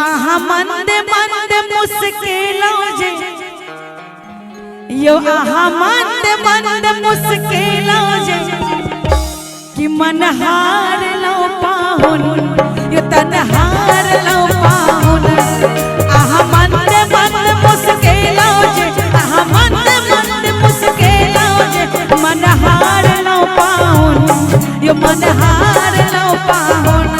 आहा मंद मंद मुस्किलों जे यो आहा मंद मंद मुस्किलों जे कि मन हार लो पाहुन यो तन हार लो पाहुन आहा मंद मंद मुस्किलों जे आहा मंद मंद मुस्किलों जे मन हार लो पाहुन यो मन हार लो पाहुन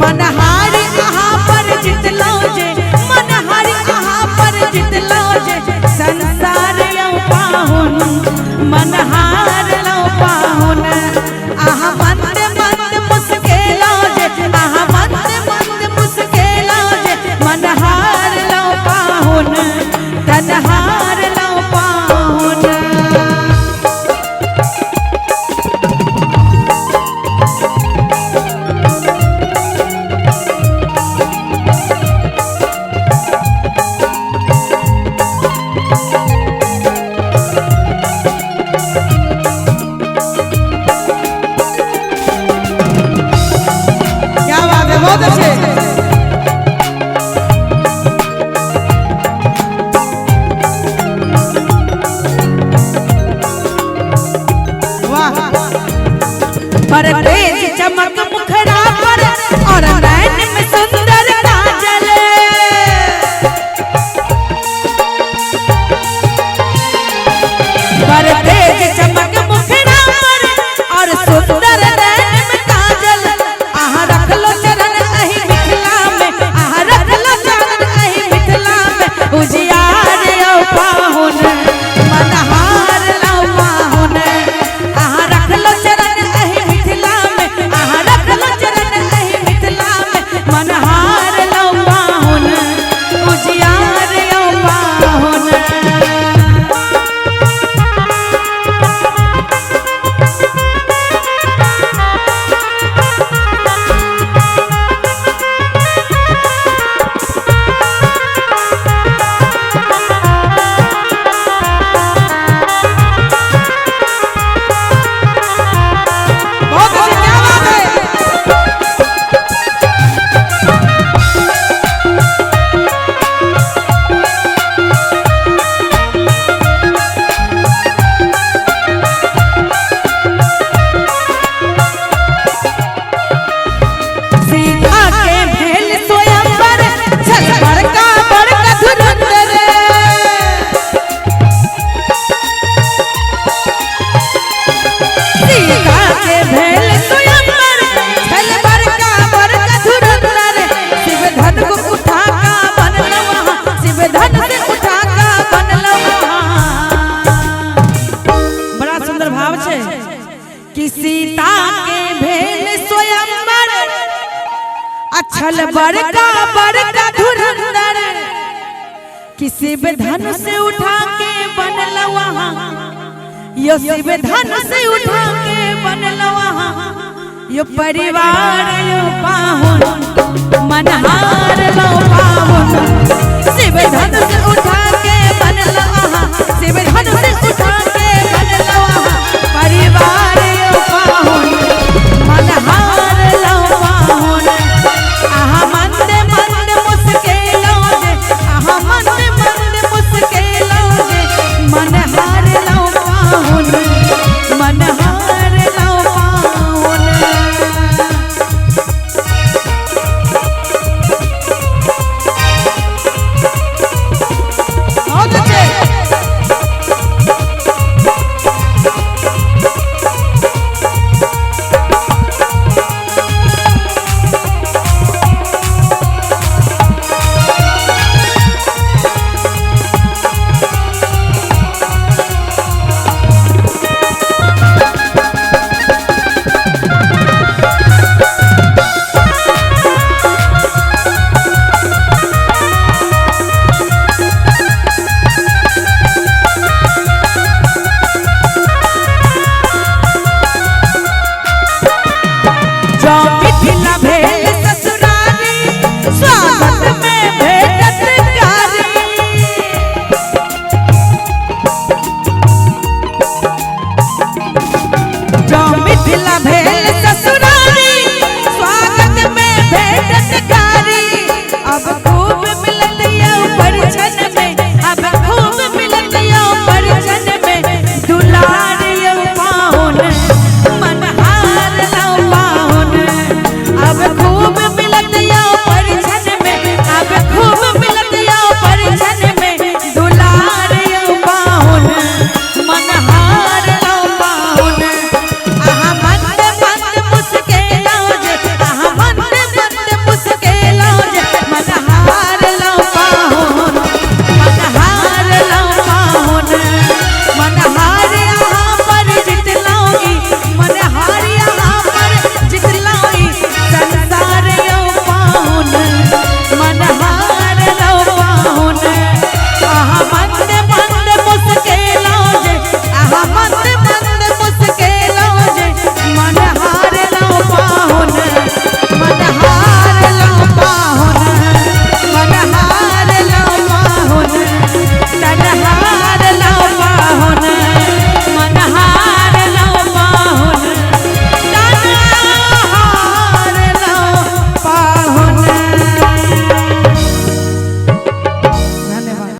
मन हारी आहा पर जित लो जे मन हारी आहा पर जित लो जे संसार यो पाहुन मन हार लो पाहुन आहा मंद मंद मुस्किलों जे आहा मंद मंद मुस्किलों जे मन हार लो पाहुन तन हार लो पाहुन। बहुत अच्छे वाह पर तेज चमक मुखड़ा पर और नैन में सुंदर काजल पर तेज चमक मुखड़ा पर और सुंदर नैन में काजल आहा रख लो उजियार लो पाहुन मन हार लो पाहुन आहा रख लो चरण अहि मिथिला में आहा रख लो चरण अहि मिथिला में मन हार लो पाहुन उजियार लो पाहुन। कि सीता के भेल स्वयंवर अछल बड़का बड़का धुरंधर कि शिव धन से उठा के बनल वहाँ यो शिव धन से उठा के बनल वहाँ यो परिवार यो पाहुन मन हार लो पाहुन शिव धन से उठा के बनल वहाँ शिव धन से उठा के बनल वहाँ परिवार पाहुन मन हार लो पाहुन आहा मंद मंद मुस्किलों जे आहा मंद मंद मुस्किलों जे मन हार लो पाहुन मन हार लो पाहुन। बहुत अच्छे मिथिला भेल ससुरारी स्वागत